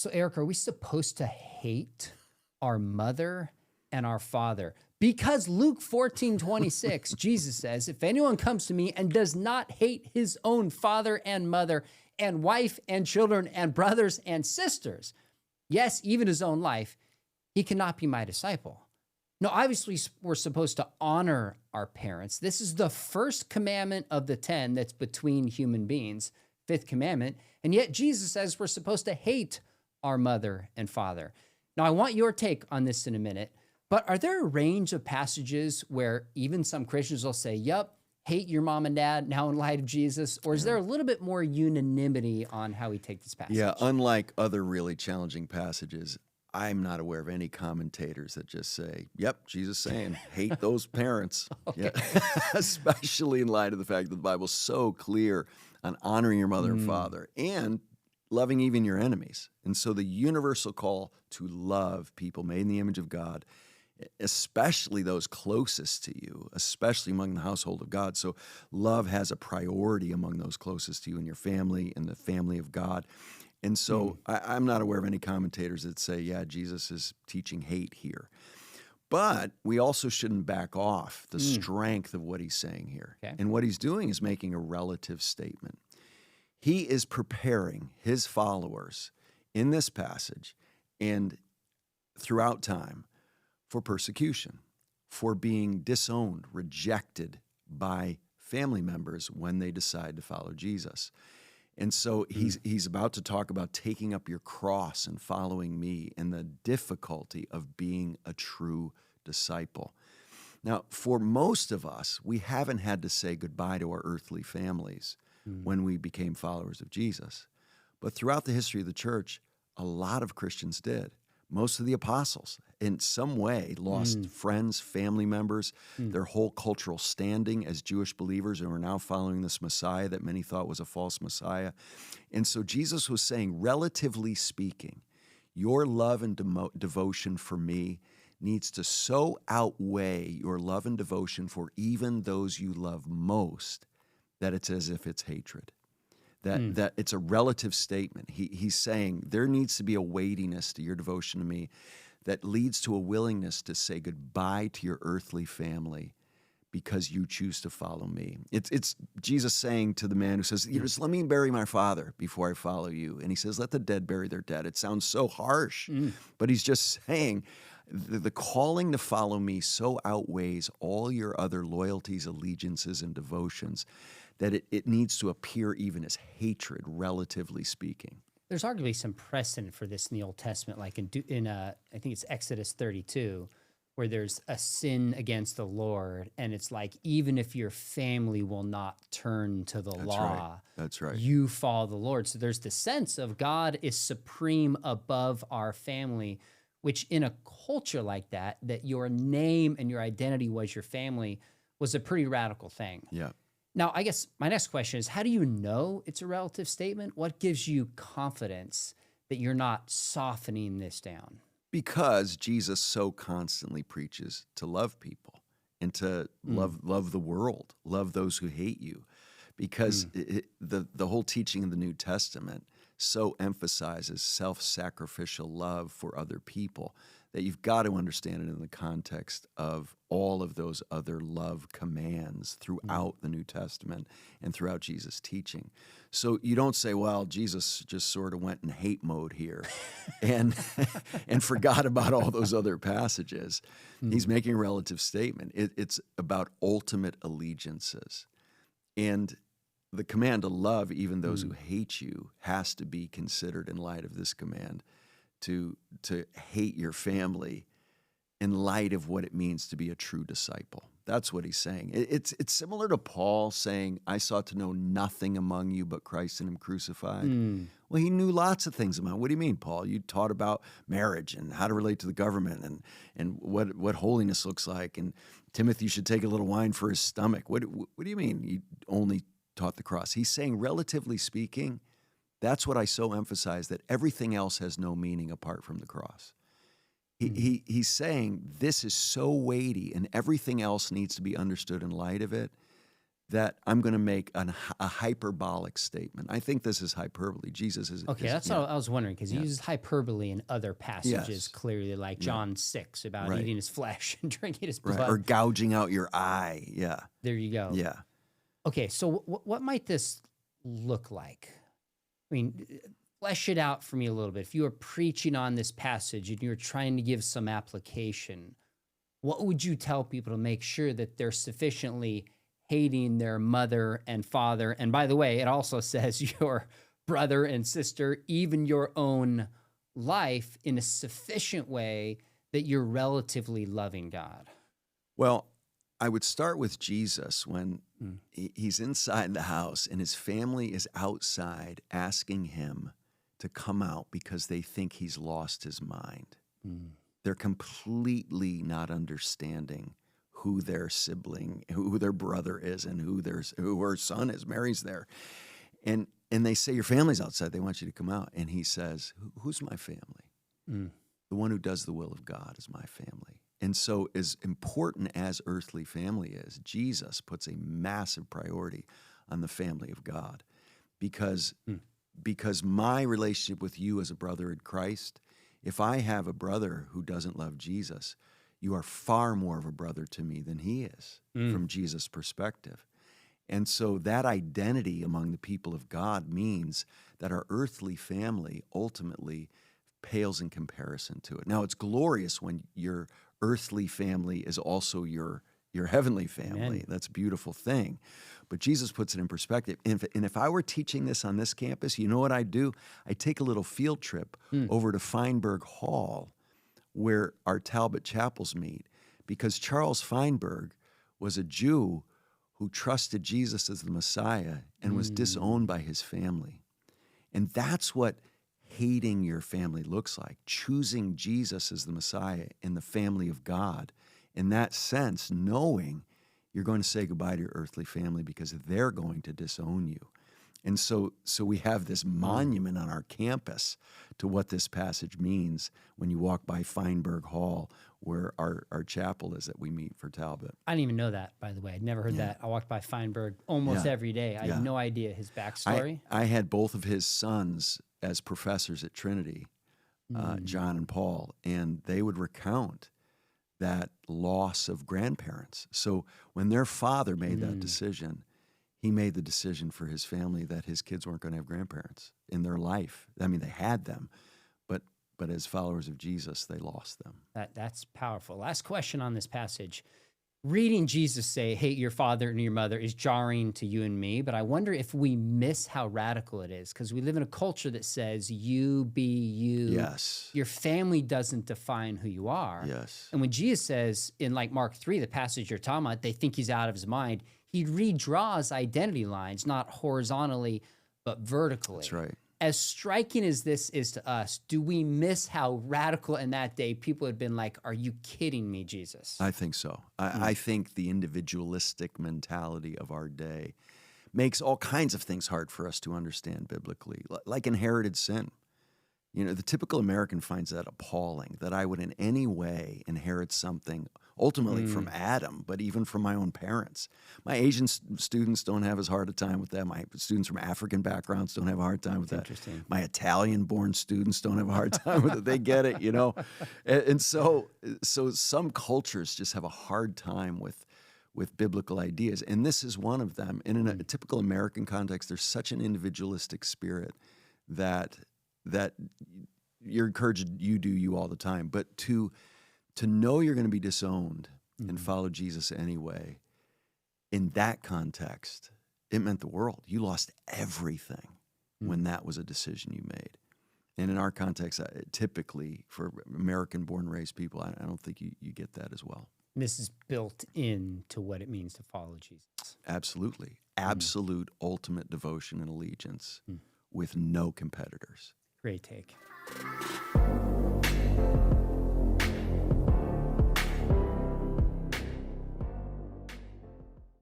So, Eric, are we supposed to hate our mother and our father? Because Luke 14:26, Jesus says, if anyone comes to me and does not hate his own father and mother and wife and children and brothers and sisters, yes, even his own life, he cannot be my disciple. No, obviously, we're supposed to honor our parents. This is the first commandment of the 10 that's between human beings, Fifth Commandment. And yet Jesus says we're supposed to hate our mother and father. Now, I want your take on this in a minute, but are there a range of passages where even some Christians will say, yep, hate your mom and dad now in light of Jesus? Or is there a little bit more unanimity on how we take this passage? Yeah, unlike other really challenging passages, I'm not aware of any commentators that just say, yep, Jesus saying, hate those parents. Okay. Yeah. Especially in light of the fact that the Bible's so clear on honoring your mother and father and loving even your enemies. And so the universal call to love people made in the image of God, especially those closest to you, especially among the household of God. So love has a priority among those closest to you in your family and the family of God. And so I'm not aware of any commentators that say, yeah, Jesus is teaching hate here. But we also shouldn't back off the strength of what he's saying here. Okay. And what he's doing is making a relative statement. He is preparing his followers in this passage and throughout time for persecution, for being disowned, rejected by family members when they decide to follow Jesus. And so he's about to talk about taking up your cross and following me and the difficulty of being a true disciple. Now, for most of us, we haven't had to say goodbye to our earthly families when we became followers of Jesus. But throughout the history of the church, a lot of Christians did. Most of the apostles, in some way, lost friends, family members, their whole cultural standing as Jewish believers and were now following this Messiah that many thought was a false Messiah. And so Jesus was saying, relatively speaking, your love and devotion for me needs to so outweigh your love and devotion for even those you love most that it's as if it's hatred. That it's a relative statement. He's saying there needs to be a weightiness to your devotion to me that leads to a willingness to say goodbye to your earthly family because you choose to follow me. It's Jesus saying to the man who says, just let me bury my father before I follow you. And he says, let the dead bury their dead. It sounds so harsh, but he's just saying the calling to follow me so outweighs all your other loyalties, allegiances, and devotions that it needs to appear even as hatred, relatively speaking. There's arguably some precedent for this in the Old Testament, like in I think it's Exodus 32, where there's a sin against the Lord, and it's like, even if your family will not turn to the law, That's right. You follow the Lord. So there's the sense of God is supreme above our family, which in a culture like that your name and your identity was your family, was a pretty radical thing. Yeah. Now, I guess my next question is, how do you know it's a relative statement? What gives you confidence that you're not softening this down? Because Jesus so constantly preaches to love people and to love the world, love those who hate you. Because the whole teaching of the New Testament so emphasizes self-sacrificial love for other people that you've got to understand it in the context of all of those other love commands throughout the New Testament and throughout Jesus' teaching. So you don't say, well, Jesus just sort of went in hate mode here and forgot about all those other passages. He's making a relative statement. It's about ultimate allegiances. And the command to love even those who hate you has to be considered in light of this command to hate your family in light of what it means to be a true disciple. That's what he's saying. It's similar to Paul saying, I sought to know nothing among you but Christ and him crucified. Well, he knew lots of things about. What do you mean, Paul? You taught about marriage and how to relate to the government and what holiness looks like. And Timothy should take a little wine for his stomach. What do you mean you only taught the cross? He's saying, relatively speaking, that's what I so emphasize, that everything else has no meaning apart from the cross. He's saying this is so weighty and everything else needs to be understood in light of it, that I'm going to make a hyperbolic statement. I think this is hyperbole. Jesus is... Okay, that's what I was wondering, because he uses hyperbole in other passages, Yes. clearly, like John 6, about Right. eating his flesh and drinking his blood. Right. Or gouging out your eye. Yeah. There you go. Yeah. Okay, so what might this look like? I mean, flesh it out for me a little bit. If you were preaching on this passage and you were trying to give some application, what would you tell people to make sure that they're sufficiently hating their mother and father? And by the way, it also says your brother and sister, even your own life, in a sufficient way that you're relatively loving God. Well, I would start with Jesus when he's inside the house and his family is outside asking him to come out because they think he's lost his mind. They're completely not understanding who their sibling, who their brother is, and who her son is. Mary's there. And they say, your family's outside. They want you to come out. And he says, who's my family? The one who does the will of God is my family. And so as important as earthly family is, Jesus puts a massive priority on the family of God because my relationship with you as a brother in Christ, if I have a brother who doesn't love Jesus, you are far more of a brother to me than he is from Jesus' perspective. And so that identity among the people of God means that our earthly family ultimately pales in comparison to it. Now, it's glorious when your earthly family is also your heavenly family. Amen. That's a beautiful thing. But Jesus puts it in perspective. And if I were teaching this on this campus, you know what I'd do? I'd take a little field trip over to Feinberg Hall, where our Talbot chapels meet, because Charles Feinberg was a Jew who trusted Jesus as the Messiah and was disowned by his family. And that's what hating your family looks like, choosing Jesus as the Messiah in the family of God. In that sense, knowing you're going to say goodbye to your earthly family because they're going to disown you. And so we have this monument on our campus to what this passage means when you walk by Feinberg Hall, where our chapel is that we meet for Talbot. I didn't even know that, by the way. I'd never heard that. I walked by Feinberg almost every day. I had no idea his backstory. I had both of his sons as professors at Trinity, John and Paul, and they would recount that loss of grandparents. So when their father made that decision, he made the decision for his family that his kids weren't going to have grandparents in their life. I mean, they had them, but as followers of Jesus, they lost them. That's powerful. Last question on this passage. Reading Jesus say, hate your father and your mother is jarring to you and me, but I wonder if we miss how radical it is, because we live in a culture that says, you be you. Yes. Your family doesn't define who you are. Yes. And when Jesus says, in like Mark 3, the passage you're talking about, they think he's out of his mind, he redraws identity lines, not horizontally, but vertically. That's right. As striking as this is to us, do we miss how radical in that day people had been like, are you kidding me, Jesus? I think so. I think the individualistic mentality of our day makes all kinds of things hard for us to understand biblically, like inherited sin. You know, the typical American finds that appalling, that I would in any way inherit something ultimately from Adam, but even from my own parents. My Asian students don't have as hard a time with that. My students from African backgrounds don't have a hard time with that. Interesting. My Italian-born students don't have a hard time with it. They get it, you know? And so some cultures just have a hard time with biblical ideas, and this is one of them. And in a typical American context, there's such an individualistic spirit that you're encouraged, you do you all the time, but to know you're going to be disowned and follow Jesus anyway, in that context, it meant the world. You lost everything when that was a decision you made. And in our context, typically for American-born raised people, I don't think you get that as well. This is built into what it means to follow Jesus. Absolutely. Absolute ultimate devotion and allegiance with no competitors. Great take.